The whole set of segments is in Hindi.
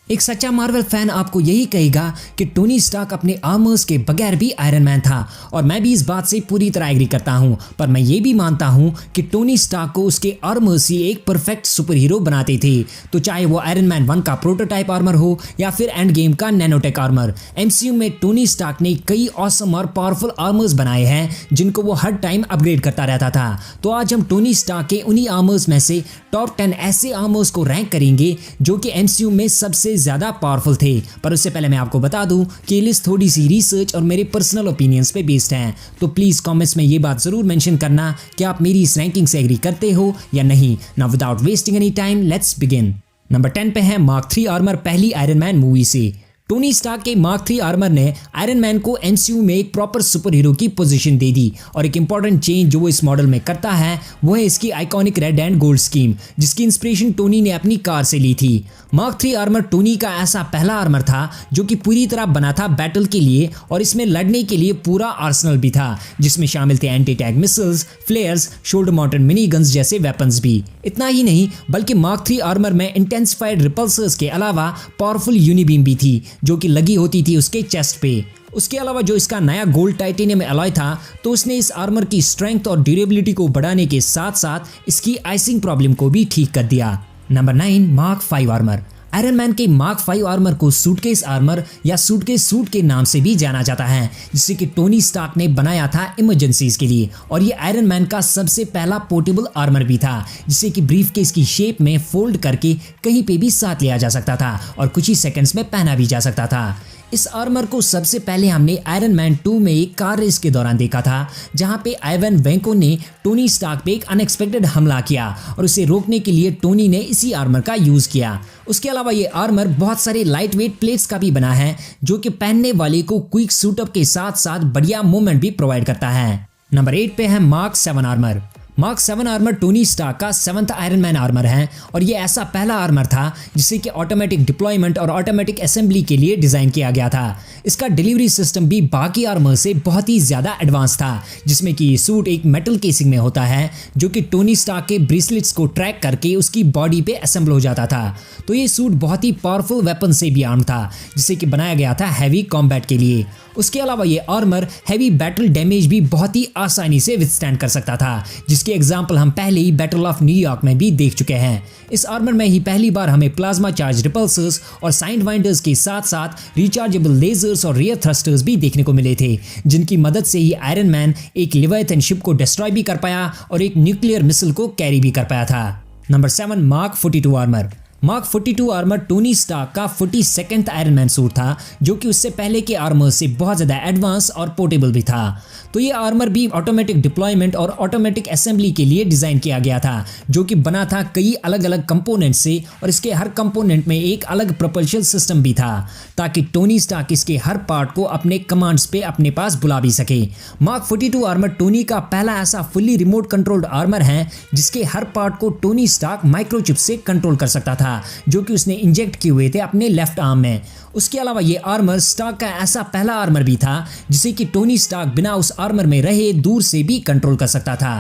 एक सच्चा मार्वल फैन आपको यही कहेगा कि टोनी स्टार्क अपने आर्मर्स के बगैर भी आयरन मैन था, और मैं भी इस बात से पूरी तरह एग्री करता हूं। पर मैं ये भी मानता हूं कि टोनी स्टार्क को उसके आर्मर्स ही एक परफेक्ट सुपर हीरो बनाते थे। तो चाहे वो आयरन मैन 1 का प्रोटोटाइप आर्मर हो या फिर एंड गेम का नैनोटेक आर्मर, एमसीयू में टोनी स्टार्क ने कई ऑसम और पावरफुल आर्मर्स बनाए हैं जिनको वो हर टाइम अपग्रेड करता रहता था। तो आज हम टोनी स्टार्क के उन्हीं आर्मर्स में से टॉप 10 ऐसे आर्मर्स को रैंक करेंगे जो कि एमसीयू में सबसे ज्यादा पावरफुल थे। पर उससे पहले मैं आपको बता दूं कि ये लिस्ट थोड़ी सी रिसर्च और मेरे पर्सनल ओपिनियंस पे बेस्ड है, तो प्लीज कमेंट्स में ये बात जरूर मेंशन करना कि आप मेरी इस रैंकिंग से एग्री करते हो या नहीं। Now without wasting any time let's begin. Number 10 पे है मार्क 3 आर्मर पहली आयरन मैन मूवी से। टोनी स्टार्क के मार्क 3 आर्मर ने आयरन मैन को एमसीयू में एक प्रॉपर सुपर हीरो की पोजीशन दे दी, और एक इंपॉर्टेंट चेंज जो वो इस मॉडल में करता है वो है इसकी iconic red and gold scheme, जिसकी इंस्पिरेशन टोनी ने अपनी कार से ली थी। मार्क 3 आर्मर टोनी का ऐसा पहला आर्मर था जो कि पूरी तरह बना था बैटल के लिए, और इसमें लड़ने के लिए पूरा आर्सेनल भी था, जिसमें शामिल थे anti tank missiles, फ्लेयर्स, shoulder mounted mini guns जैसे वेपन्स भी। इतना ही नहीं बल्कि मार्क 3 आर्मर में इंटेंसिफाइड रिपल्सर्स के अलावा पावरफुल यूनिबीम भी थी जो कि लगी होती थी उसके चेस्ट पे। उसके अलावा जो इसका नया गोल्ड टाइटेनियम अलॉय था, तो उसने इस आर्मर की स्ट्रेंथ और ड्यूरेबिलिटी को बढ़ाने के साथ साथ इसकी आइसिंग प्रॉब्लम को भी ठीक कर दिया। Number 9 mark 5 armour. Iron man के मार्क 5 आर्मर को सूटकेस आर्मर या सूटकेस सूट के नाम से भी जाना जाता है, जिसे कि टोनी स्टार्क ने बनाया था इमरजेंसीज के लिए, और ये आयरन मैन का सबसे पहला पोर्टेबल आर्मर भी था, जिसे कि ब्रीफकेस की शेप में फोल्ड करके कहीं पे भी साथ लिया जा सकता था और कुछ ही सेकंड्स में पहना भी जा सकता था। इस आर्मर को सबसे पहले हमने आयरन मैन 2 में एक कार रेस के दौरान देखा था, जहां पे आइवन वेंको ने टोनी स्टार्क पे एक अनएक्सपेक्टेड हमला किया और उसे रोकने के लिए टोनी ने इसी आर्मर का यूज किया। उसके अलावा ये आर्मर बहुत सारे लाइट वेट प्लेट्स का भी बना है, जो कि पहनने वाले को क्विक सूटअप के साथ साथ बढ़िया मूवमेंट भी प्रोवाइड करता है। नंबर 8 पे है mark 7 armour. Mark 7 armour Tony Stark का 7th आयरन मैन आर्मर है, और ये ऐसा पहला आर्मर था जिसे कि ऑटोमेटिक डिप्लॉयमेंट और ऑटोमेटिक असेंबली के लिए डिजाइन किया गया था। इसका डिलीवरी सिस्टम भी बाकी आर्मर से बहुत ही ज्यादा एडवांस था, जिसमें कि ये सूट एक मेटल केसिंग में होता है जो कि टोनी स्टार्क के ब्रेसलेट्स को ट्रैक करके उसकी बॉडी पे असेंबल हो जाता था। तो ये सूट बहुत ही पावरफुल वेपन से भी आर्म था, जिसे कि बनाया गया था हैवी कॉम्बैट के लिए। उसके अलावा ये आर्मर हैवी बैटल डैमेज भी बहुत ही आसानी से विथस्टैंड कर सकता था, जिसके एग्जाम्पल हम पहले ही बैटल ऑफ न्यूयॉर्क में भी देख चुके हैं। इस आर्मर में ही पहली बार हमें प्लाज्मा चार्ज रिपल्सर्स और साइड वाइंडर्स के साथ साथ रिचार्जेबल लेजर्स और रियर थ्रस्टर्स भी देखने को मिले थे, जिनकी मदद से ही आयरन मैन एक लिवायथन शिप को डिस्ट्रॉय भी कर पाया और एक न्यूक्लियर मिसाइल को कैरी भी कर पाया था। Number 7 mark 42 armour. Mark 42 armour Tony Stark का 42nd आयरन मैन सूट था, जो कि उससे पहले के आर्मर से बहुत ज़्यादा एडवांस और पोर्टेबल भी था। तो ये आर्मर भी ऑटोमेटिक डिप्लॉयमेंट और ऑटोमेटिक असेंबली के लिए डिज़ाइन किया गया था, जो कि बना था कई अलग अलग कंपोनेंट से, और इसके हर कंपोनेंट में एक अलग प्रोपल्शन सिस्टम भी था, ताकि टोनी स्टार्क इसके हर पार्ट को अपने कमांड्स पे अपने पास बुला भी सके। मार्क 42 आर्मर टोनी का पहला ऐसा फुल्ली रिमोट कंट्रोल्ड आर्मर है जिसके हर पार्ट को टोनी स्टार्क माइक्रोचिप से कंट्रोल कर सकता था, जो कि उसने इंजेक्ट किए हुए थे अपने लेफ्ट आर्म में। उसके अलावा ये आर्मर स्टार्क का ऐसा पहला आर्मर भी था जिसे कि टोनी स्टार्क बिना उस आर्मर में रहे दूर से भी कंट्रोल कर सकता था।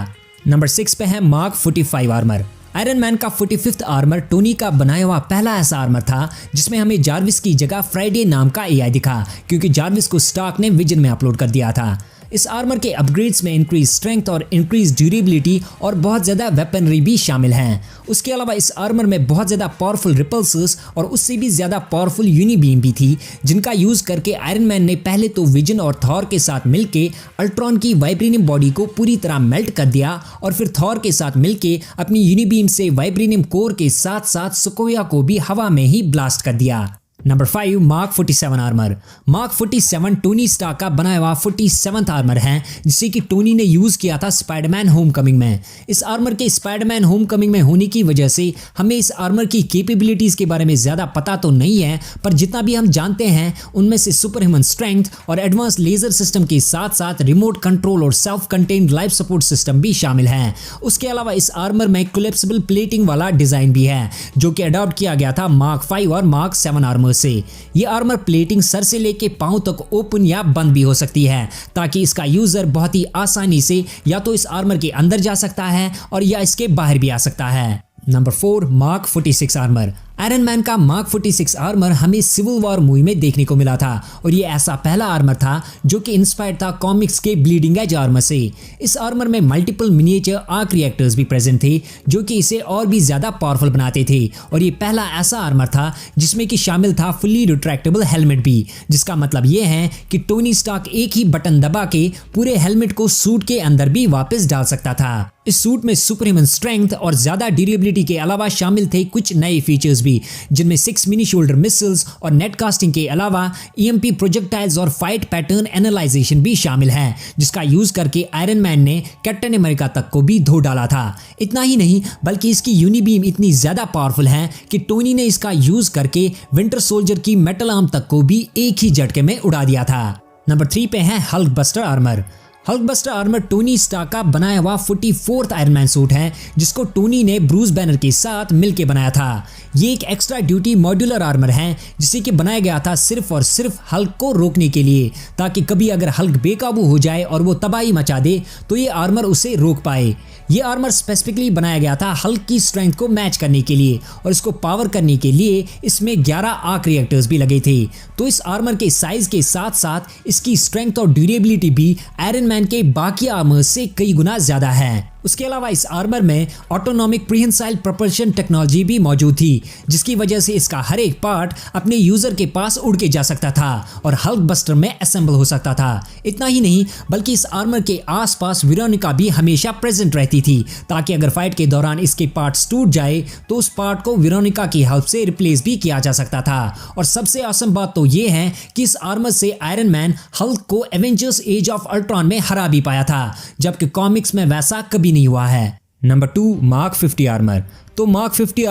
नंबर 6 पे है मार्क 45 आर्मर। आयरन मैन का 45th आर्मर टोनी का बनाया हुआ पहला ऐसा आर्मर था जिसमें हमें जार्विस की जगह फ्राइडे नाम का एआई दिखा, क्योंकि जार्विस को स्टार्क ने विजन में अपलोड कर दिया था। इस आर्मर के अपग्रेड्स में इंक्रीज स्ट्रेंथ और इंक्रीज ड्यूरेबिलिटी और बहुत ज़्यादा वेपनरी भी शामिल हैं। उसके अलावा इस आर्मर में बहुत ज़्यादा पावरफुल रिपल्सर्स और उससे भी ज़्यादा पावरफुल यूनिबीम भी थी, जिनका यूज़ करके आयरन मैन ने पहले तो विजन और थॉर के साथ मिलके अल्ट्रॉन की वाइब्रेनियम बॉडी को पूरी तरह मेल्ट कर दिया, और फिर थॉर के साथ मिलके अपनी यूनिबीम से वाइब्रेनियम कोर के साथ साथ सोकोया को भी हवा में ही ब्लास्ट कर दिया। Number 5 mark 47 armour. Mark 47 Tony Stark का बनाया हुआ 47th आर्मर है, जिसे कि टोनी ने यूज किया था स्पाइडरमैन होमकमिंग में। इस आर्मर के स्पाइडरमैन होमकमिंग में होने की वजह से हमें इस आर्मर की कैपेबिलिटीज के बारे में ज्यादा पता तो नहीं है, पर जितना भी हम जानते हैं उनमें से सुपर ह्यूमन स्ट्रेंथ और एडवांस लेजर सिस्टम के साथ साथ रिमोट कंट्रोल और self contained life support system भी शामिल है। उसके अलावा इस आर्मर में कोलैप्सिबल प्लेटिंग वाला डिजाइन भी है, जो कि अडॉप्ट किया गया था मार्क 5 और मार्क 7 आर्मर से। ये आर्मर प्लेटिंग सर से लेके पांव तक ओपन या बंद भी हो सकती है, ताकि इसका यूजर बहुत ही आसानी से या तो इस आर्मर के अंदर जा सकता है और या इसके बाहर भी आ सकता है। Number 4 mark 46 armour. Iron man का मार्क 46 आर्मर हमें सिविल वॉर मूवी में देखने को मिला था और ये ऐसा पहला आर्मर था जो कि इंस्पायर्ड था कॉमिक्स के ब्लीडिंग एज आर्मर से। इस आर्मर में मल्टीपल मिनिएचर आर्क रिएक्टर्स भी प्रेजेंट थे जो कि इसे और भी ज्यादा पावरफुल बनाते थे और ये पहला ऐसा आर्मर था जिसमें कि शामिल था फुल्ली रिट्रैक्टेबल हेलमेट भी, जिसका मतलब ये है कि टोनी स्टार्क एक ही बटन दबा के पूरे हेलमेट को सूट के अंदर भी वापस डाल सकता था। इस सूट में सुपरह्यूमन स्ट्रेंथ और ज्यादा ड्यूरेबिलिटी के अलावा शामिल थे कुछ नए फीचर्स भी, जिनमें 6 मिनी शोल्डर मिसाइल्स और नेट कास्टिंग के अलावा EMP प्रोजेक्टाइल्स और फाइट पैटर्न एनालाइजेशन भी शामिल है, जिसका यूज करके आयरन मैन ने कैप्टन अमेरिका तक को भी धो डाला था। इतना ही नहीं बल्कि इसकी यूनिबीम इतनी ज्यादा पावरफुल है कि टोनी ने इसका यूज करके विंटर सोल्जर की मेटल आर्म तक को भी एक ही झटके में उड़ा दिया था। नंबर 3 पे है Hulk Buster armour. Hulk Buster armour Tony Stark का बनाया हुआ 44th आयरन मैन सूट है जिसको टोनी ने ब्रूस बैनर के साथ मिलकर बनाया था। ये एक एक्स्ट्रा ड्यूटी मॉड्यूलर आर्मर है जिसे कि बनाया गया था सिर्फ और सिर्फ हल्क को रोकने के लिए, ताकि कभी अगर हल्क बेकाबू हो जाए और वो तबाही मचा दे तो ये आर्मर उसे रोक पाए। ये आर्मर स्पेसिफिकली बनाया गया था हल्क की स्ट्रेंथ को मैच करने के लिए और इसको पावर करने के लिए इसमें 11 आर्क रिएक्टर्स भी लगे थे। तो इस आर्मर के साइज के साथ साथ इसकी स्ट्रेंथ और ड्यूरेबिलिटी भी आयरन मैन के बाकी आर्मर से कई गुना ज्यादा है। उसके अलावा इस आर्मर में ऑटोनॉमिक प्रीहेंसाइल प्रोपल्शन टेक्नोलॉजी भी मौजूद थी, जिसकी वजह से इसका हर एक पार्ट अपने यूजर के पास उड़ के जा सकता था और हल्क बस्टर में असेंबल हो सकता था। इतना ही नहीं बल्कि इस आर्मर के आसपास वेरोनिका भी हमेशा प्रेजेंट रहती थी, ताकि अगर फाइट के दौरान इसके पार्ट्स टूट जाए तो उस पार्ट को वेरोनिका की हेल्प से रिप्लेस भी किया जा सकता था। और सबसे औसम बात तो ये है कि इस आर्मर से आयरन मैन हल्क को एवेंजर्स एज ऑफ अल्ट्रॉन में हरा भी पाया था, जबकि कॉमिक्स में वैसा कभी नहीं हुआ है। Number 2 mark 50 armour. तो मार्क 50